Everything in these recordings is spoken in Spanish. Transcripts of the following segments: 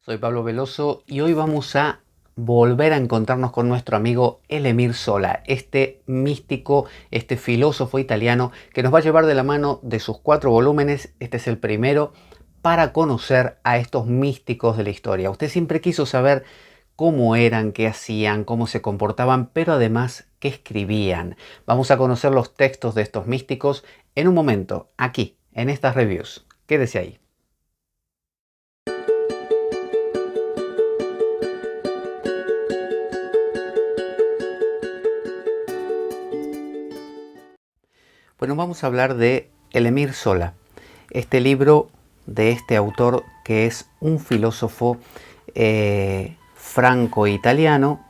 Soy Pablo Veloso y hoy vamos a volver a encontrarnos con nuestro amigo Émile Zola, este místico, este filósofo italiano que nos va a llevar de la mano de sus 4 volúmenes. Este es el primero para conocer a estos místicos de la historia. Usted siempre quiso saber cómo eran, qué hacían, cómo se comportaban, pero además qué escribían. Vamos a conocer los textos de estos místicos en un momento, aquí, en estas reviews. Quédese ahí. Bueno, vamos a hablar de Émile Zola, este libro de este autor que es un filósofo franco-italiano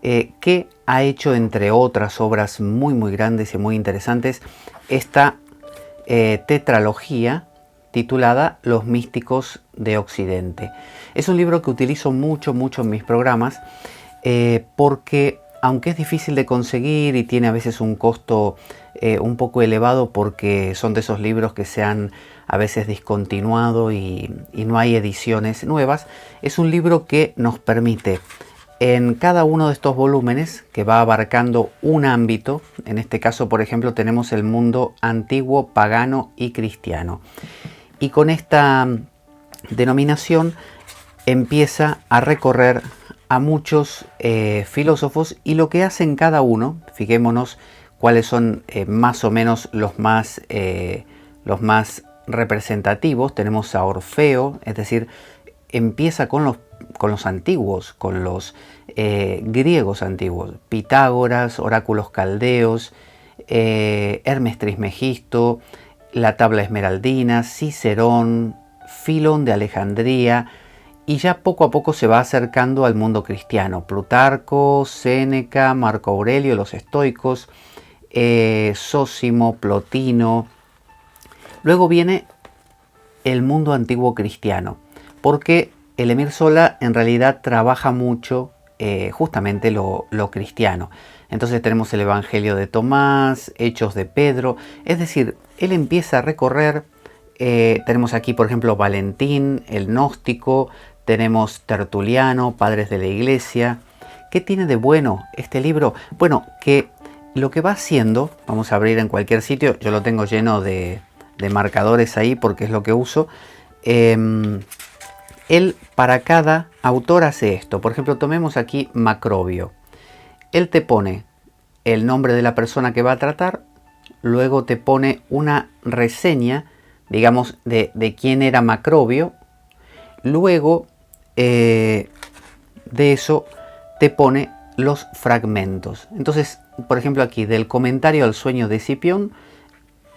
que ha hecho, entre otras obras muy grandes y muy interesantes, esta tetralogía titulada Los místicos de Occidente. Es un libro que utilizo mucho en mis programas porque aunque es difícil de conseguir y tiene a veces un costo un poco elevado porque son de esos libros que se han a veces discontinuado y no hay ediciones nuevas, es un libro que nos permite en cada uno de estos volúmenes, que va abarcando un ámbito. En este caso, por ejemplo, tenemos el mundo antiguo, pagano y cristiano. Y con esta denominación empieza a recorrer a muchos filósofos, y lo que hacen cada uno, fijémonos cuáles son más o menos los más representativos. Tenemos a Orfeo, es decir, empieza con los antiguos, con los griegos antiguos, Pitágoras, oráculos caldeos, Hermes Trismegisto, la tabla esmeraldina, Cicerón, Filón de Alejandría, y ya poco a poco se va acercando al mundo cristiano. Plutarco, Séneca, Marco Aurelio, los estoicos, Zósimo, Plotino. Luego viene el mundo antiguo cristiano, porque Émile Zola en realidad trabaja mucho justamente lo cristiano. Entonces tenemos el Evangelio de Tomás, Hechos de Pedro, es decir, él empieza a recorrer. Tenemos aquí, por ejemplo, Valentín, el gnóstico, tenemos Tertuliano, padres de la iglesia. ¿Qué tiene de bueno este libro? Bueno, que lo que va haciendo, vamos a abrir en cualquier sitio, yo lo tengo lleno de marcadores ahí porque es lo que uso. Él para cada autor hace esto. Por ejemplo, tomemos aquí Macrobio. Él te pone el nombre de la persona que va a tratar, luego te pone una reseña, digamos, de quién era Macrobio. Luego de eso te pone los fragmentos. Entonces, por ejemplo, aquí del comentario al sueño de Escipión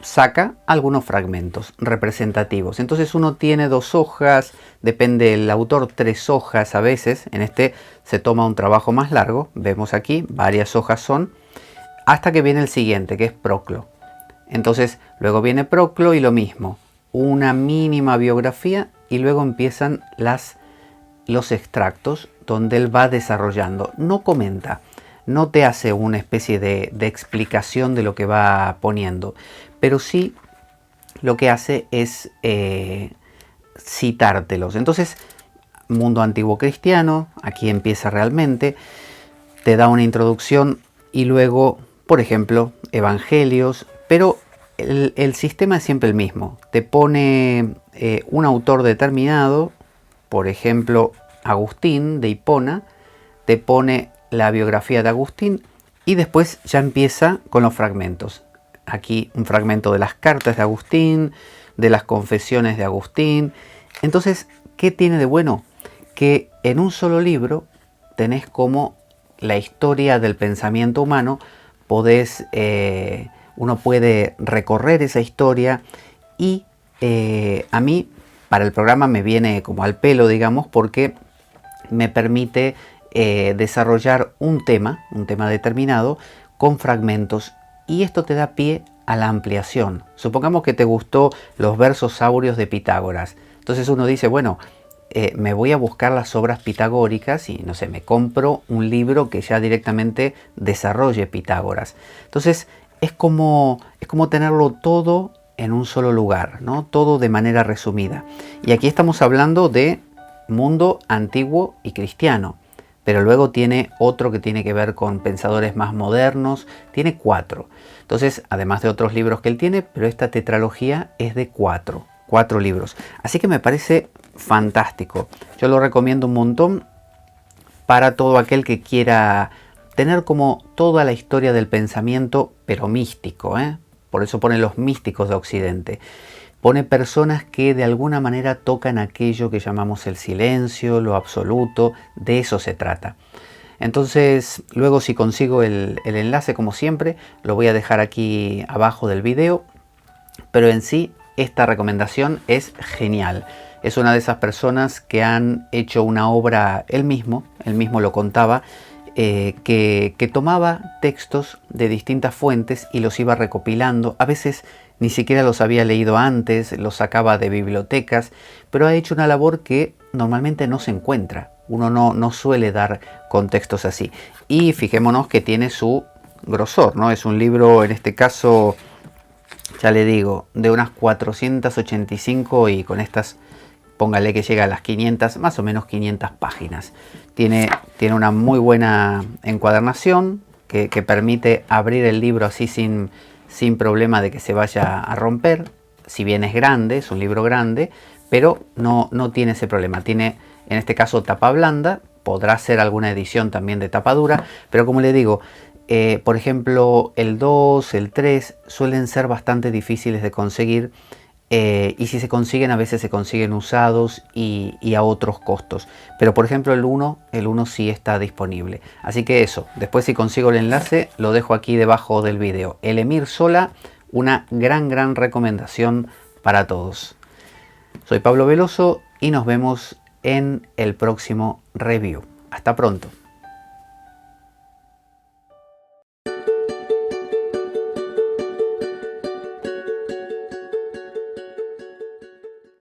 saca algunos fragmentos representativos. Entonces uno tiene 2 hojas, depende del autor, 3 hojas a veces. En este se toma un trabajo más largo, vemos aquí varias hojas son, hasta que viene el siguiente, que es Proclo. Entonces luego viene Proclo y lo mismo, una mínima biografía, y luego empiezan los extractos donde él va desarrollando. No comenta, no te hace una especie de explicación de lo que va poniendo, pero sí lo que hace es citártelos. Entonces, mundo antiguo cristiano, aquí empieza realmente, te da una introducción y luego, por ejemplo, evangelios, pero el sistema es siempre el mismo. Te pone un autor determinado, por ejemplo, Agustín de Hipona, te pone la biografía de Agustín y después ya empieza con los fragmentos. Aquí un fragmento de las cartas de Agustín, de las confesiones de Agustín. Entonces, ¿qué tiene de bueno? Que en un solo libro tenés como la historia del pensamiento humano, uno puede recorrer esa historia, y a mí para el programa me viene como al pelo, digamos, porque me permite desarrollar un tema determinado con fragmentos, y esto te da pie a la ampliación. Supongamos que te gustó los versos áureos de Pitágoras. Entonces uno dice, bueno, me voy a buscar las obras pitagóricas y no sé, me compro un libro que ya directamente desarrolle Pitágoras. Entonces es como tenerlo todo en un solo lugar, ¿no? Todo de manera resumida. Y aquí estamos hablando de mundo antiguo y cristiano. Pero luego tiene otro que tiene que ver con pensadores más modernos. Tiene 4. Entonces, además de otros libros que él tiene, pero esta tetralogía es de 4 libros. Así que me parece fantástico. Yo lo recomiendo un montón para todo aquel que quiera tener como toda la historia del pensamiento, pero místico, ¿eh? Por eso pone los místicos de Occidente. Pone personas que de alguna manera tocan aquello que llamamos el silencio, lo absoluto, de eso se trata. Entonces, luego si consigo el enlace, como siempre, lo voy a dejar aquí abajo del video, pero en sí, esta recomendación es genial. Es una de esas personas que han hecho una obra él mismo lo contaba, que tomaba textos de distintas fuentes y los iba recopilando. A veces ni siquiera los había leído antes, los sacaba de bibliotecas, pero ha hecho una labor que normalmente no se encuentra. Uno no suele dar contextos así. Y fijémonos que tiene su grosor, ¿no? Es un libro, en este caso, ya le digo, de unas 485 y con estas, póngale que llega a las 500, más o menos 500 páginas. Tiene una muy buena encuadernación que permite abrir el libro así sin problema de que se vaya a romper. Si bien es grande, es un libro grande, pero no tiene ese problema. Tiene, en este caso, tapa blanda. Podrá ser alguna edición también de tapa dura, pero como le digo, por ejemplo, el 2, el 3 suelen ser bastante difíciles de conseguir. Y si se consiguen, a veces se consiguen usados y a otros costos. Pero por ejemplo el 1 sí está disponible. Así que eso, después si consigo el enlace, lo dejo aquí debajo del video. El Emir Solá, una gran recomendación para todos. Soy Pablo Veloso y nos vemos en el próximo review. Hasta pronto.